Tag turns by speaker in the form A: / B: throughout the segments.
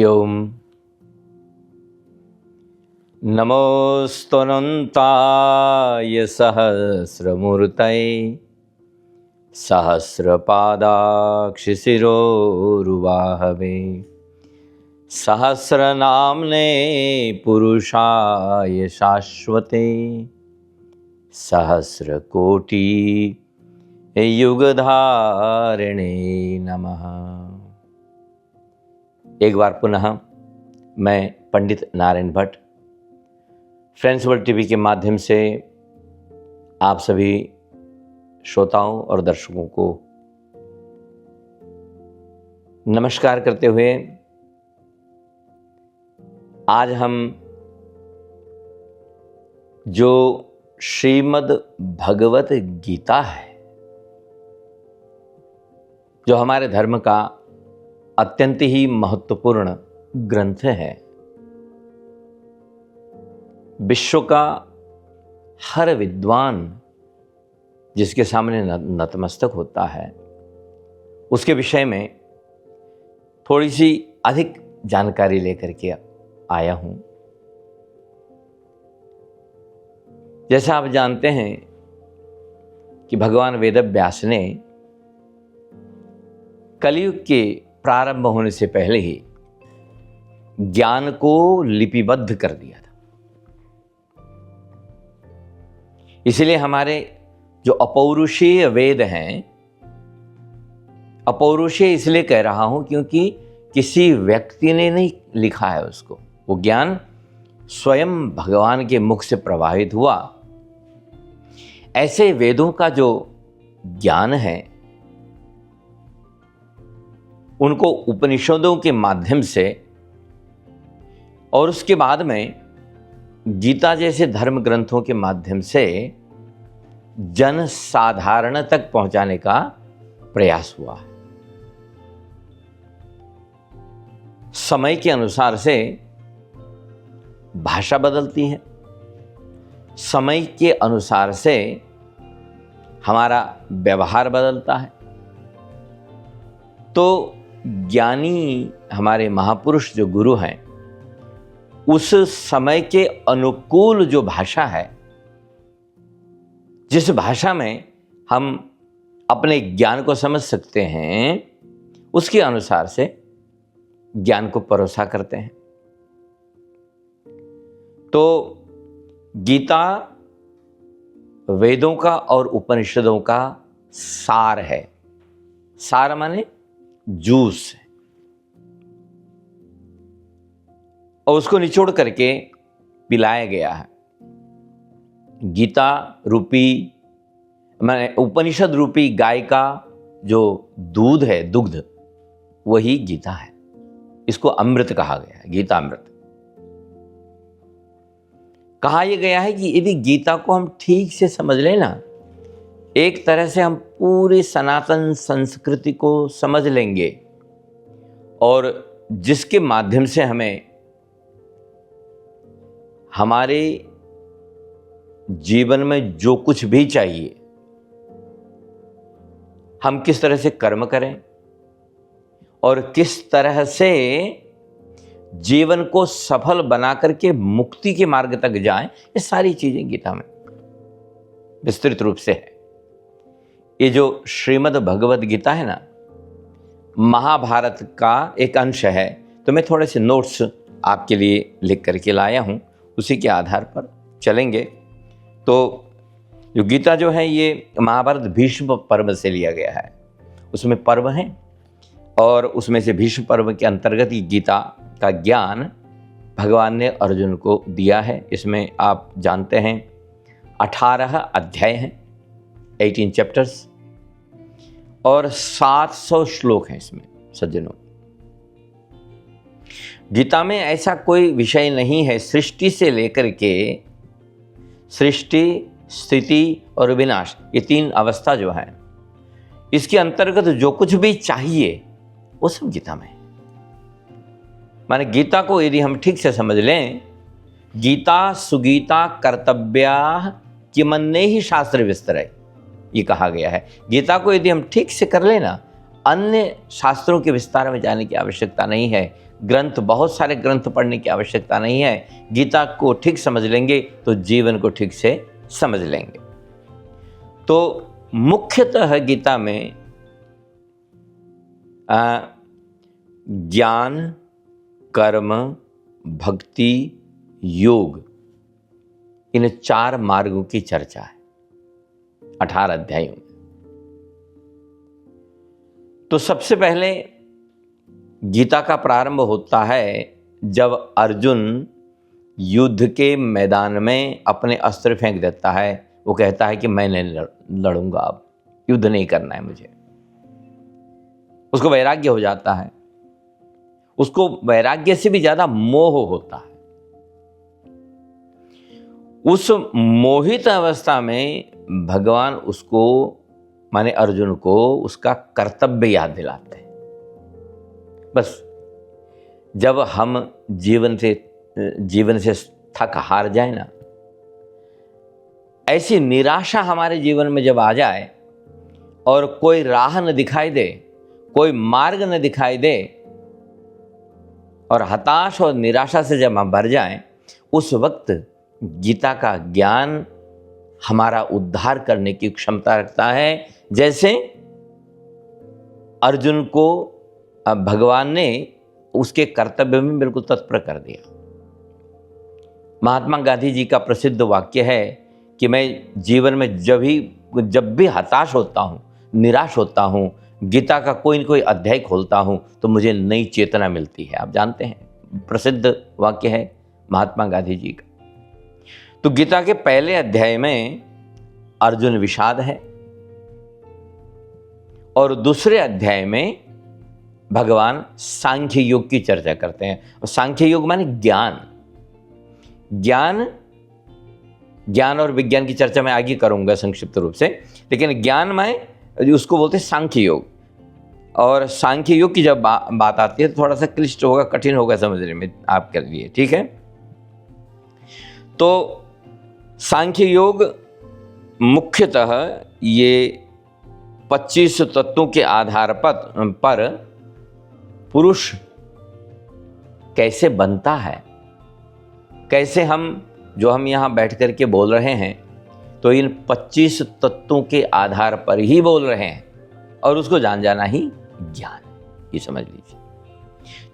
A: हरि ओम। नमोस्तुनन्ताय सहस्रमूर्तये सहस्रपादाक्षिशिरोरुबाहवे सहस्रनाम्ने पुरुषाय शाश्वते सहस्रकोटि युगधारिणे नमः। एक बार पुनः मैं Pandit Narayan Bhatt friends world TV के माध्यम से आप सभी श्रोताओं और दर्शकों को नमस्कार करते हुए आज हम जो श्रीमद् भगवत गीता है, जो हमारे धर्म का अत्यंत ही महत्वपूर्ण ग्रंथ है, विश्व का हर विद्वान जिसके सामने नतमस्तक होता है, उसके विषय में थोड़ी सी अधिक जानकारी लेकर के आया हूं। जैसा आप जानते हैं कि भगवान वेदव्यास ने कलयुग के प्रारंभ होने से पहले ही ज्ञान को लिपिबद्ध कर दिया था। इसलिए हमारे जो अपौरुषीय वेद हैं, अपौरुषीय इसलिए कह रहा हूं क्योंकि किसी व्यक्ति ने नहीं लिखा है उसको, वो ज्ञान स्वयं भगवान के मुख से प्रवाहित हुआ। ऐसे वेदों का जो ज्ञान है उनको उपनिषदों के माध्यम से और उसके बाद में गीता जैसे धर्म ग्रंथों के माध्यम से जन साधारण तक पहुंचाने का प्रयास हुआ है। समय के अनुसार से भाषा बदलती है, समय के अनुसार से हमारा व्यवहार बदलता है। तो ज्ञानी हमारे महापुरुष जो गुरु हैं, उस समय के अनुकूल जो भाषा है, जिस भाषा में हम अपने ज्ञान को समझ सकते हैं, उसके अनुसार से ज्ञान को परोसा करते हैं। तो गीता वेदों का और उपनिषदों का सार है। सार माने जूस है, और उसको निचोड़ करके पिलाया गया है। गीता रूपी माने उपनिषद रूपी गाय का जो दूध है, दुग्ध, वही गीता है। इसको अमृत कहा गया है, गीता अमृत। कहा यह गया है कि यदि गीता को हम ठीक से समझ लें ना, एक तरह से हम पूरी सनातन संस्कृति को समझ लेंगे, और जिसके माध्यम से हमें हमारे जीवन में जो कुछ भी चाहिए, हम किस तरह से कर्म करें और किस तरह से जीवन को सफल बना करके मुक्ति के मार्ग तक जाएं, ये सारी चीजें गीता में विस्तृत रूप से है। ये जो श्रीमद् भगवत गीता है ना, महाभारत का एक अंश है। तो मैं थोड़े से नोट्स आपके लिए लिख करके लाया हूँ, उसी के आधार पर चलेंगे। तो जो गीता जो है, ये महाभारत भीष्म पर्व से लिया गया है। उसमें पर्व हैं और उसमें से भीष्म पर्व के अंतर्गत ही गीता का ज्ञान भगवान ने अर्जुन को दिया है। इसमें आप जानते हैं 18 अध्याय हैं, 18 चैप्टर्स, और 700 श्लोक हैं इसमें सज्जनों। गीता में ऐसा कोई विषय नहीं है, सृष्टि से लेकर के सृष्टि, स्थिति और विनाश, ये 3 अवस्था जो है, इसके अंतर्गत जो कुछ भी चाहिए वो सब गीता में है। माने गीता को यदि हम ठीक से समझ लें, गीता सुगीता कर्तव्या किमन्ने ही शास्त्र विस्तरय, ये कहा गया है। गीता को यदि हम ठीक से कर लेना, अन्य शास्त्रों के विस्तार में जाने की आवश्यकता नहीं है। ग्रंथ, बहुत सारे ग्रंथ पढ़ने की आवश्यकता नहीं है। गीता को ठीक समझ लेंगे तो जीवन को ठीक से समझ लेंगे। तो मुख्यतः गीता में ज्ञान, कर्म, भक्ति, योग, इन 4 मार्गों की चर्चा है 18 अध्यायों में। तो सबसे पहले गीता का प्रारंभ होता है जब अर्जुन युद्ध के मैदान में अपने अस्त्र फेंक देता है। वो कहता है कि मैं नहीं लड़ूंगा, अब युद्ध नहीं करना है मुझे। उसको वैराग्य हो जाता है। उसको वैराग्य से भी ज्यादा मोह होता है। उस मोहित अवस्था में भगवान उसको, माने अर्जुन को, उसका कर्तव्य याद दिलाते हैं। बस जब हम जीवन से थक हार जाए ना, ऐसी निराशा हमारे जीवन में जब आ जाए और कोई राह न दिखाई दे, कोई मार्ग न दिखाई दे, और हताश और निराशा से जब हम भर जाएं, उस वक्त गीता का ज्ञान हमारा उद्धार करने की क्षमता रखता है। जैसे अर्जुन को भगवान ने उसके कर्तव्य में बिल्कुल तत्पर कर दिया। महात्मा गांधी जी का प्रसिद्ध वाक्य है कि मैं जीवन में जब भी हताश होता हूँ, निराश होता हूँ, गीता का कोई न कोई अध्याय खोलता हूँ तो मुझे नई चेतना मिलती है। आप जानते हैं, प्रसिद्ध वाक्य है महात्मा गांधी जी का। तो गीता के पहले अध्याय में अर्जुन विषाद है और दूसरे अध्याय में भगवान सांख्य योग की चर्चा करते हैं। और सांख्य योग माने ज्ञान और विज्ञान की चर्चा मैं आगे करूंगा संक्षिप्त रूप से, लेकिन ज्ञान में उसको बोलते हैं सांख्य योग। और सांख्य योग की जब बात आती है तो थोड़ा सा क्लिष्ट होगा, कठिन होगा समझने में आपके लिए, ठीक है। तो सांख्य योग मुख्यतः ये 25 तत्वों के आधार पर पुरुष कैसे बनता है, कैसे हम यहाँ बैठ कर के बोल रहे हैं तो इन 25 तत्वों के आधार पर ही बोल रहे हैं, और उसको जान जाना ही ज्ञान, ये समझ लीजिए।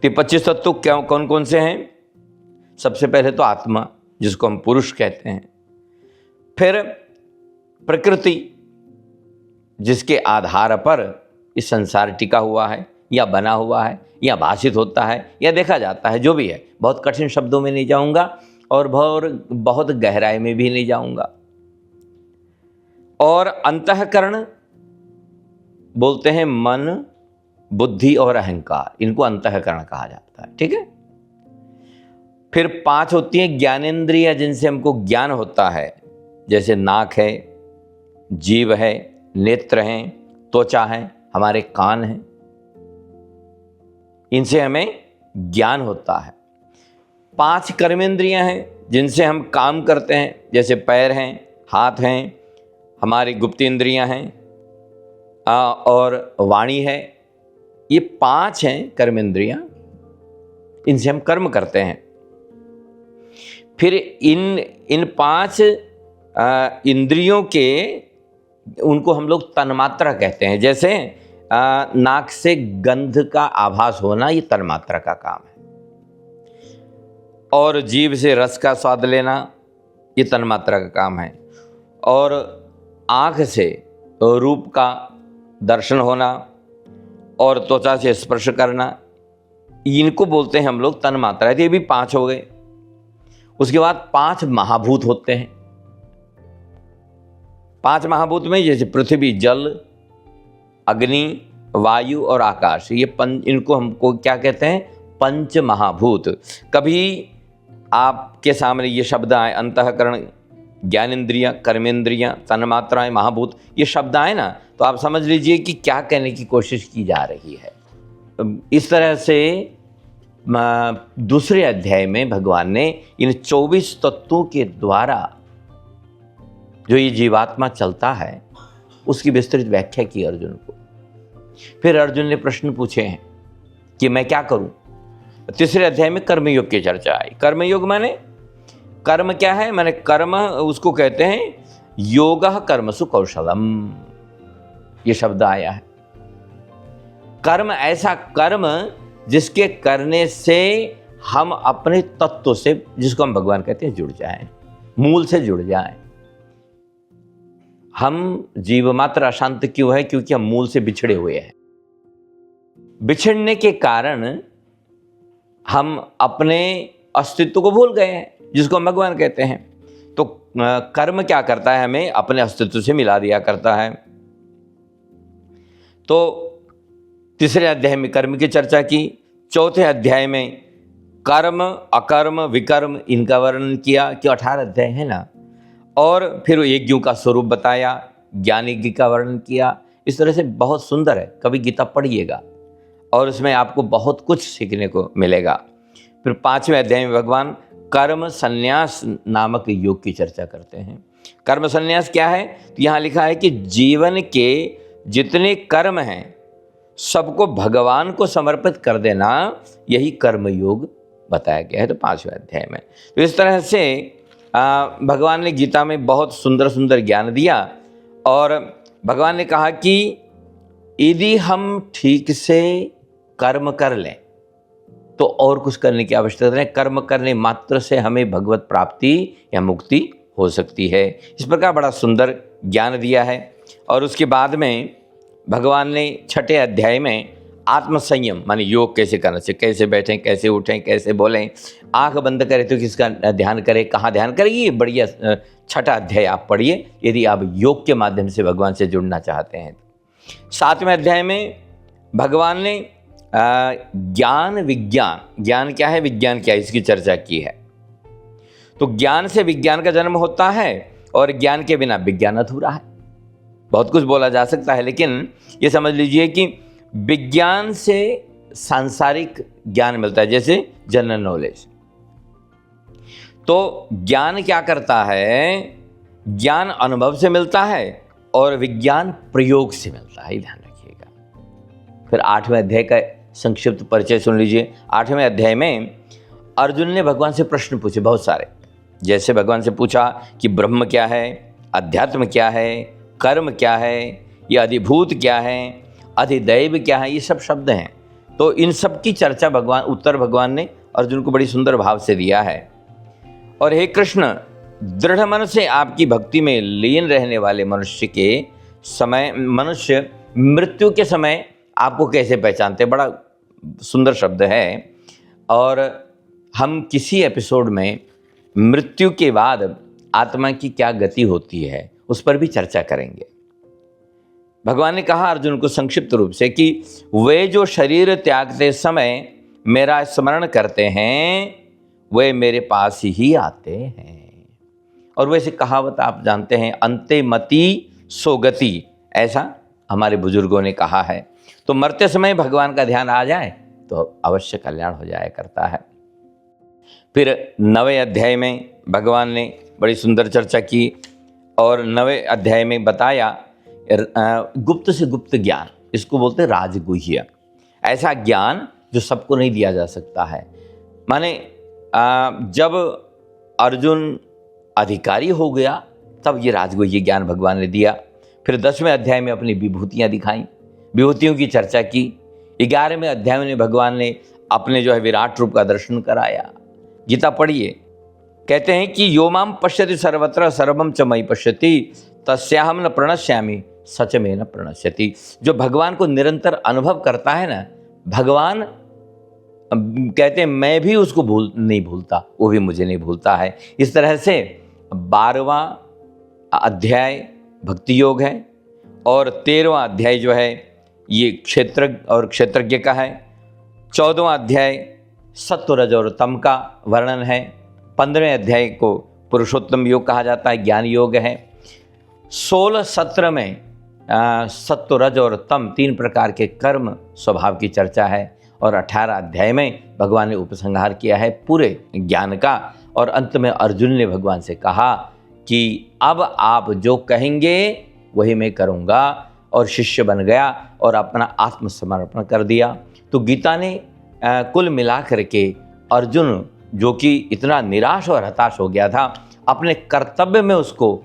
A: तो 25 तत्व क्या कौन कौन से हैं? सबसे पहले तो आत्मा, जिसको हम पुरुष कहते हैं। फिर प्रकृति, जिसके आधार पर इस संसार टिका हुआ है या बना हुआ है या भाषित होता है या देखा जाता है, जो भी है। बहुत कठिन शब्दों में नहीं जाऊंगा और बहुत गहराई में भी नहीं जाऊंगा। और अंतःकरण बोलते हैं मन, बुद्धि और अहंकार, इनको अंतःकरण कहा जाता है, ठीक है। फिर 5 होती हैं ज्ञानेंद्रिय, जिनसे हमको ज्ञान होता है, जैसे नाक है, जीभ है, नेत्र हैं, त्वचा है, हमारे कान हैं, इनसे हमें ज्ञान होता है। 5 कर्मेंद्रियां हैं जिनसे हम काम करते हैं, जैसे पैर हैं, हाथ हैं, हमारी गुप्त इंद्रियां हैं और वाणी है। ये 5 हैं कर्मेंद्रियां, इनसे हम कर्म करते हैं। फिर इन 5 इंद्रियों के, उनको हम लोग तन्मात्रा कहते हैं। जैसे नाक से गंध का आभास होना, ये तन्मात्रा का काम है। और जीभ से रस का स्वाद लेना, ये तन्मात्रा का काम है। और आँख से रूप का दर्शन होना और त्वचा से स्पर्श करना, इनको बोलते हैं हम लोग तन्मात्रा। ये भी 5 हो गए। उसके बाद 5 महाभूत होते हैं। 5 महाभूत में जैसे पृथ्वी, जल, अग्नि, वायु और आकाश, ये इनको हमको क्या कहते हैं? पंच महाभूत। कभी आपके सामने ये शब्द आए, अंतःकरण, ज्ञानेंद्रियां, कर्मेंद्रियां, तन्मात्राएं, महाभूत, ये शब्द आए ना, तो आप समझ लीजिए कि क्या कहने की कोशिश की जा रही है। इस तरह से दूसरे अध्याय में भगवान ने इन 24 तत्वों के द्वारा जो ये जीवात्मा चलता है, उसकी विस्तृत व्याख्या की अर्जुन को। फिर अर्जुन ने प्रश्न पूछे हैं कि मैं क्या करूं? तीसरे अध्याय में कर्मयोग की चर्चा आई। कर्मयोग माने कर्म क्या है, माने कर्म उसको कहते हैं योगः कर्मसु कौशलम, ये शब्द आया है। कर्म ऐसा कर्म जिसके करने से हम अपने तत्व से, जिसको हम भगवान कहते हैं, जुड़ जाएं, मूल से जुड़ जाएं। हम जीव मात्र अशांत क्यों है? क्योंकि हम मूल से बिछड़े हुए हैं। बिछड़ने के कारण हम अपने अस्तित्व को भूल गए हैं, जिसको हम भगवान कहते हैं। तो कर्म क्या करता है? हमें अपने अस्तित्व से मिला दिया करता है। तो तीसरे अध्याय में कर्म की चर्चा की, चौथे अध्याय में कर्म, अकर्म, विकर्म इनका वर्णन किया, कि 18 अध्याय है ना। और फिर यज्ञों का स्वरूप बताया, ज्ञान यज्ञ का वर्णन किया। इस तरह से बहुत सुंदर है, कभी गीता पढ़िएगा और उसमें आपको बहुत कुछ सीखने को मिलेगा। फिर 5वें अध्याय में भगवान कर्म संन्यास नामक योग की चर्चा करते हैं। कर्म संन्यास क्या है? तो यहाँ लिखा है कि जीवन के जितने कर्म हैं सबको भगवान को समर्पित कर देना, यही कर्म योग बताया गया है। तो 5वें अध्याय में तो इस तरह से भगवान ने गीता में बहुत सुंदर सुंदर ज्ञान दिया। और भगवान ने कहा कि यदि हम ठीक से कर्म कर लें तो और कुछ करने की आवश्यकता नहीं, कर्म करने मात्र से हमें भगवत प्राप्ति या मुक्ति हो सकती है। इस प्रकार बड़ा सुंदर ज्ञान दिया है। और उसके बाद में भगवान ने 6ठे अध्याय में आत्मसंयम माने योग कैसे करना चाहिए, कैसे बैठें, कैसे उठें, कैसे बोलें, आंख बंद करें तो किसका ध्यान करें, कहाँ ध्यान करें, ये बढ़िया 6ठा अध्याय आप पढ़िए यदि आप योग के माध्यम से भगवान से जुड़ना चाहते हैं। 7वें अध्याय में भगवान ने ज्ञान विज्ञान, ज्ञान क्या है, विज्ञान क्या है, इसकी चर्चा की है। तो ज्ञान से विज्ञान का जन्म होता है और ज्ञान के बिना विज्ञान अधूरा है। बहुत कुछ बोला जा सकता है, लेकिन ये समझ लीजिए कि विज्ञान से सांसारिक ज्ञान मिलता है, जैसे जनरल नॉलेज। तो ज्ञान क्या करता है? ज्ञान अनुभव से मिलता है और विज्ञान प्रयोग से मिलता है, ध्यान रखिएगा। फिर 8वें अध्याय का संक्षिप्त परिचय सुन लीजिए। 8वें अध्याय में अर्जुन ने भगवान से प्रश्न पूछे बहुत सारे। जैसे भगवान से पूछा कि ब्रह्म क्या है, अध्यात्म क्या है, कर्म क्या है, ये अधिभूत क्या है, अधिदैव क्या है, ये सब शब्द हैं। तो इन सब की चर्चा उत्तर भगवान ने अर्जुन को बड़ी सुंदर भाव से दिया है। और हे कृष्ण, दृढ़ मन से आपकी भक्ति में लीन रहने वाले मनुष्य मृत्यु के समय आपको कैसे पहचानते? बड़ा सुंदर शब्द है। और हम किसी एपिसोड में मृत्यु के बाद आत्मा की क्या गति होती है उस पर भी चर्चा करेंगे। भगवान ने कहा अर्जुन को संक्षिप्त रूप से कि वे जो शरीर त्यागते समय मेरा स्मरण करते हैं वे मेरे पास ही आते हैं। और वैसे कहावत आप जानते हैं, अंते मति सो गति, ऐसा हमारे बुजुर्गों ने कहा है। तो मरते समय भगवान का ध्यान आ जाए तो अवश्य कल्याण हो जाया करता है। फिर 9वें अध्याय में भगवान ने बड़ी सुंदर चर्चा की और 9वें अध्याय में बताया गुप्त से गुप्त ज्ञान, इसको बोलते हैं राजगुह्य। ऐसा ज्ञान जो सबको नहीं दिया जा सकता है। माने जब अर्जुन अधिकारी हो गया तब ये राजगुह्य ज्ञान भगवान ने दिया। फिर 10वें अध्याय में अपनी विभूतियाँ दिखाई, विभूतियों की चर्चा की। 11वें अध्याय में भगवान ने अपने जो है विराट रूप का दर्शन कराया। गीता पढ़िए, कहते हैं कि यो माम पश्यति सर्वत्र सर्वम च मयि पश्यति तस्याहम न प्रणश्यामि सच में न प्रणश्यति। जो भगवान को निरंतर अनुभव करता है ना, भगवान कहते हैं मैं भी उसको नहीं भूलता, वो भी मुझे नहीं भूलता है। इस तरह से 12वां अध्याय भक्ति योग है और 13वां अध्याय जो है ये क्षेत्र और क्षेत्रज्ञ का है। 14वां अध्याय सत्व रज और तम का वर्णन है। 15वें अध्याय को पुरुषोत्तम योग कहा जाता है, ज्ञान योग है। 16 सत्र में सत्व रज और तम 3 प्रकार के कर्म स्वभाव की चर्चा है और 18 अध्याय में भगवान ने उपसंहार किया है पूरे ज्ञान का। और अंत में अर्जुन ने भगवान से कहा कि अब आप जो कहेंगे वही मैं करूँगा, और शिष्य बन गया और अपना आत्मसमर्पण कर दिया। तो गीता ने कुल मिला करके अर्जुन, जो कि इतना निराश और हताश हो गया था, अपने कर्तव्य में उसको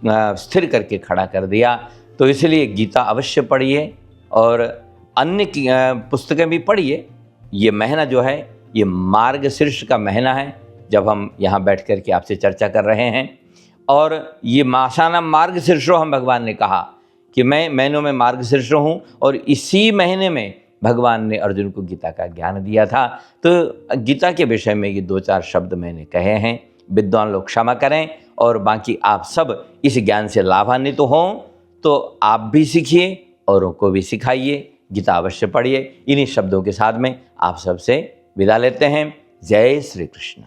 A: स्थिर करके खड़ा कर दिया। तो इसलिए गीता अवश्य पढ़िए और अन्य पुस्तकें भी पढ़िए। ये महीना जो है ये मार्गशीर्ष का महीना है, जब हम यहाँ बैठ कर के आपसे चर्चा कर रहे हैं। और ये मासाना मार्गशीर्षो, हम भगवान ने कहा कि मैं महीनों में मार्गशीर्ष हूँ, और इसी महीने में भगवान ने अर्जुन को गीता का ज्ञान दिया था। तो गीता के विषय में ये 2-4 शब्द मैंने कहे हैं, विद्वान लोग क्षमा करें, और बाकी आप सब इस ज्ञान से लाभान्वित हों। तो आप भी सीखिए, औरों को भी सिखाइए, गीता अवश्य पढ़िए। इन्हीं शब्दों के साथ में आप सबसे विदा लेते हैं। जय श्री कृष्ण।